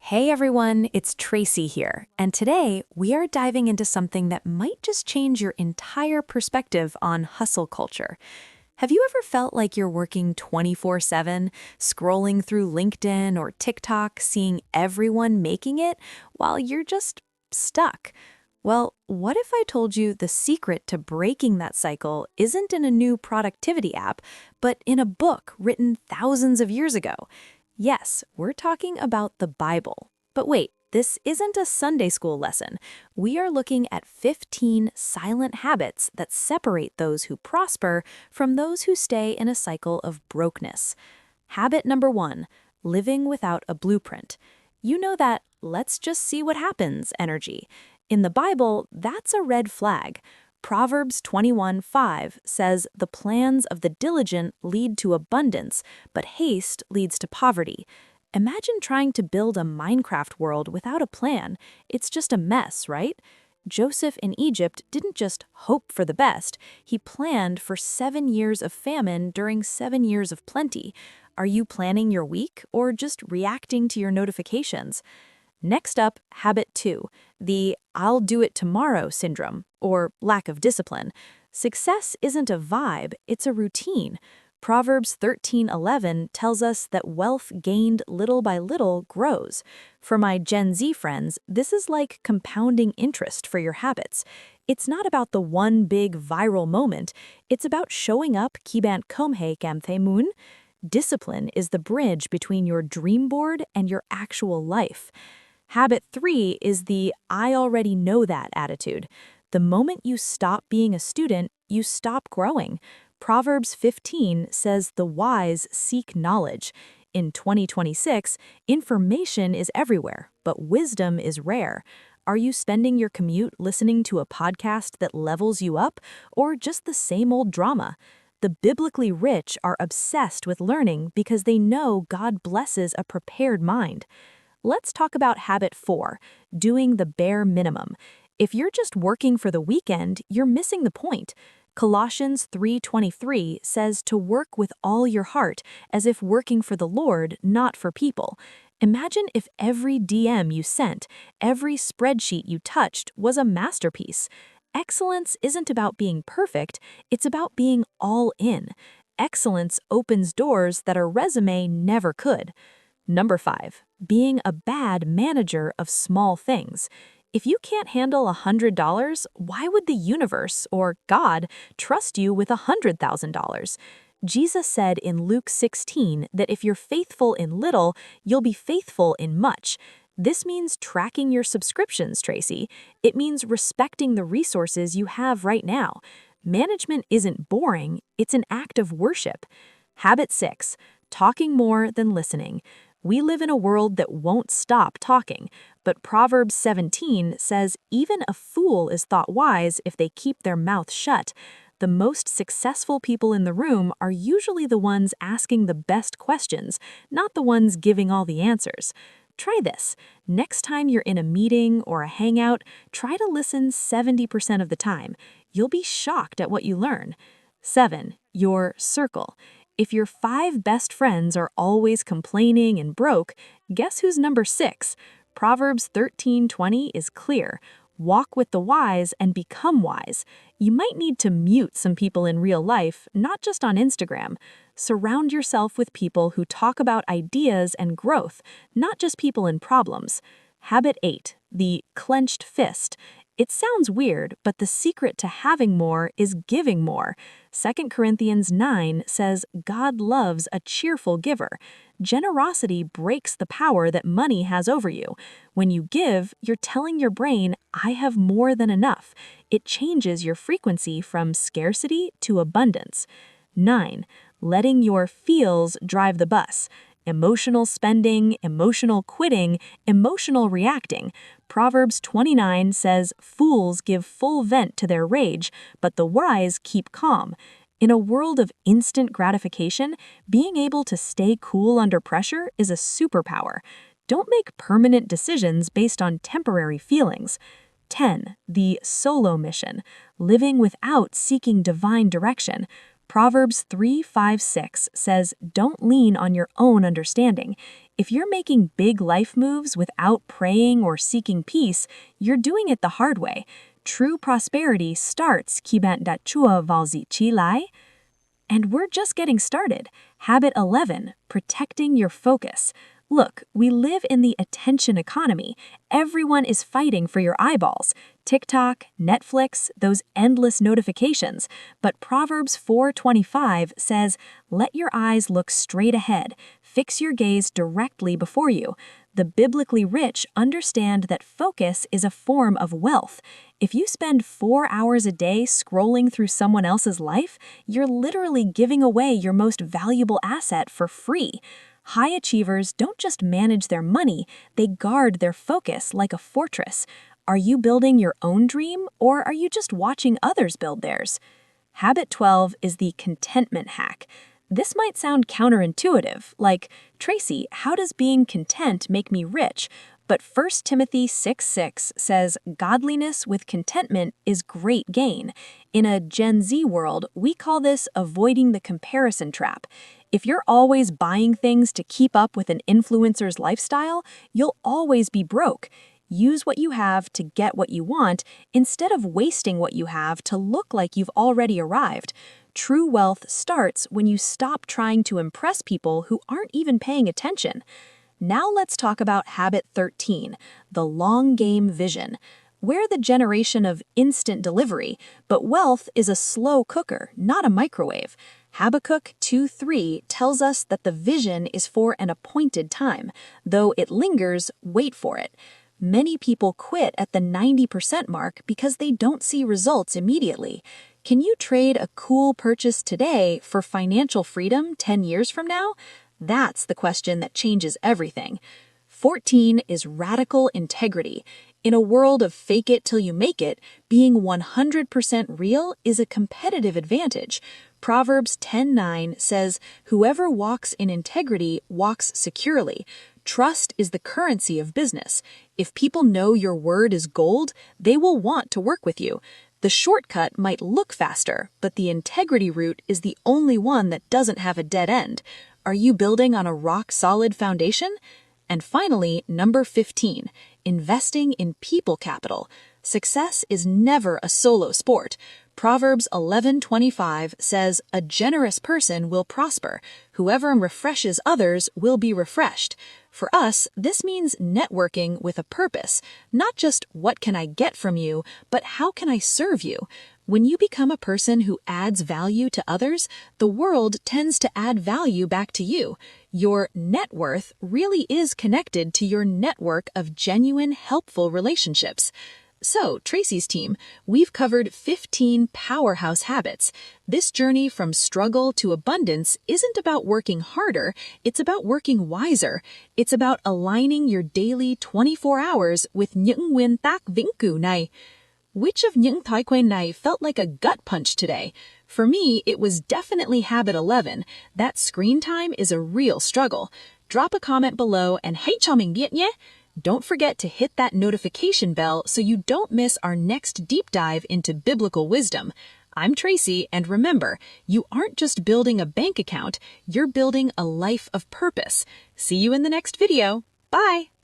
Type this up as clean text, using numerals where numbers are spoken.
Hey everyone, it's Tracy here, and today we are diving into something that might just change your entire perspective on hustle culture. Have you ever felt like you're working 24/7, scrolling through LinkedIn or TikTok, seeing everyone making it while you're just stuck? Well, what if I told you the secret to breaking that cycle isn't in a new productivity app, but in a book written thousands of years ago? Yes, we're talking about the Bible. But wait, this isn't a Sunday school lesson. We are looking at 15 silent habits that separate those who prosper from those who stay in a cycle of brokenness. Habit number 1, living without a blueprint. You know that let's just see what happens energy. In the Bible, that's a red flag. Proverbs 21:5 says, "The plans of the diligent lead to abundance, but haste leads to poverty." Imagine trying to build a Minecraft world without a plan. It's just a mess, right? Joseph in Egypt didn't just hope for the best, he planned for 7 years of famine during 7 years of plenty. Are you planning your week or just reacting to your notifications? Next up, habit 2, the "I'll do it tomorrow" syndrome, or lack of discipline. Success isn't a vibe, it's a routine. Proverbs 13:11 tells us that wealth gained little by little grows. For my Gen Z friends, this is like compounding interest for your habits. It's not about the one big viral moment, it's about showing up kibant komhe kamthe moon. Discipline is the bridge between your dream board and your actual life. Habit 3 is the "I already know that" attitude. The moment you stop being a student, you stop growing. Proverbs 15 says the wise seek knowledge. In 2026, information is everywhere, but wisdom is rare. Are you spending your commute listening to a podcast that levels you up, or just the same old drama? The biblically rich are obsessed with learning because they know God blesses a prepared mind. Let's talk about habit 4, doing the bare minimum. If you're just working for the weekend, you're missing the point. Colossians 3:23 says to work with all your heart, as if working for the Lord, not for people. Imagine if every DM you sent, every spreadsheet you touched was a masterpiece. Excellence isn't about being perfect, it's about being all in. Excellence opens doors that a resume never could. Number 5, being a bad manager of small things. If you can't handle $100, why would the universe or God trust you with $100,000? Jesus said in Luke 16 that if you're faithful in little, you'll be faithful in much. This means tracking your subscriptions, Tracy. It means respecting the resources you have right now. Management isn't boring, it's an act of worship. Habit 6, talking more than listening. We live in a world that won't stop talking, but Proverbs 17 says even a fool is thought wise if they keep their mouth shut. The most successful people in the room are usually the ones asking the best questions, not the ones giving all the answers. Try this. Next time you're in a meeting or a hangout, try to listen 70% of the time. You'll be shocked at what you learn. 7, your circle. If your 5 best friends are always complaining and broke, guess who's number 6? Proverbs 13:20 is clear. Walk with the wise and become wise. You might need to mute some people in real life, not just on Instagram. Surround yourself with people who talk about ideas and growth, not just people in problems. Habit 8, the clenched fist. It sounds weird, but the secret to having more is giving more. 2 Corinthians 9 says God loves a cheerful giver. Generosity breaks the power that money has over you. When you give, you're telling your brain, "I have more than enough." It changes your frequency from scarcity to abundance. 9, letting your feels drive the bus. Emotional spending, emotional quitting, emotional reacting. Proverbs 29 says, "Fools give full vent to their rage, but the wise keep calm." In a world of instant gratification, being able to stay cool under pressure is a superpower. Don't make permanent decisions based on temporary feelings. 10, the solo mission, living without seeking divine direction. Proverbs 3:5-6 says, "Don't lean on your own understanding." If you're making big life moves without praying or seeking peace, you're doing it the hard way. True prosperity starts khi bạn đặt Chúa vào vị trí lái. And we're just getting started. Habit 11, protecting your focus. Look, we live in the attention economy. Everyone is fighting for your eyeballs. TikTok, Netflix, those endless notifications. But Proverbs 4:25 says, "Let your eyes look straight ahead. Fix your gaze directly before you." The biblically rich understand that focus is a form of wealth. If you spend 4 hours a day scrolling through someone else's life, you're literally giving away your most valuable asset for free. High achievers don't just manage their money, they guard their focus like a fortress. Are you building your own dream, or are you just watching others build theirs? Habit 12 is the contentment hack. This might sound counterintuitive, like, Tracy, how does being content make me rich? But 1 Timothy 6:6 says, godliness with contentment is great gain. In a Gen Z world, we call this avoiding the comparison trap. If you're always buying things to keep up with an influencer's lifestyle, you'll always be broke. Use what you have to get what you want instead of wasting what you have to look like you've already arrived. True wealth starts when you stop trying to impress people who aren't even paying attention. Now let's talk about habit 13, the long game vision. We're the generation of instant delivery, but wealth is a slow cooker, not a microwave. Habakkuk 2:3 tells us that the vision is for an appointed time. Though it lingers, wait for it. Many people quit at the 90% mark because they don't see results immediately. Can you trade a cool purchase today for financial freedom 10 years from now? That's the question that changes everything. 14 is radical integrity. In a world of fake it till you make it, being 100% real is a competitive advantage. Proverbs 10:9 says, "Whoever walks in integrity walks securely." Trust is the currency of business. If people know your word is gold, they will want to work with you. The shortcut might look faster, but the integrity route is the only one that doesn't have a dead end. Are you building on a rock-solid foundation? And finally, number 15, investing in people capital. Success is never a solo sport. Proverbs 11:25 says, "A generous person will prosper. Whoever refreshes others will be refreshed." For us, this means networking with a purpose, not just what can I get from you, but how can I serve you? When you become a person who adds value to others, the world tends to add value back to you. Your net worth really is connected to your network of genuine, helpful relationships. So, Tracy's team, we've covered 15 powerhouse habits. This journey from struggle to abundance isn't about working harder, it's about working wiser. It's about aligning your daily 24 hours with những nguyên tắc vĩnh cửu này. Which of những thói quen này felt like a gut punch today? For me, it was definitely habit 11. That screen time is a real struggle. Drop a comment below and hãy cho mình biết nhé! Don't forget to hit that notification bell so you don't miss our next deep dive into biblical wisdom. I'm Tracy, and remember, you aren't just building a bank account, you're building a life of purpose. See you in the next video. Bye!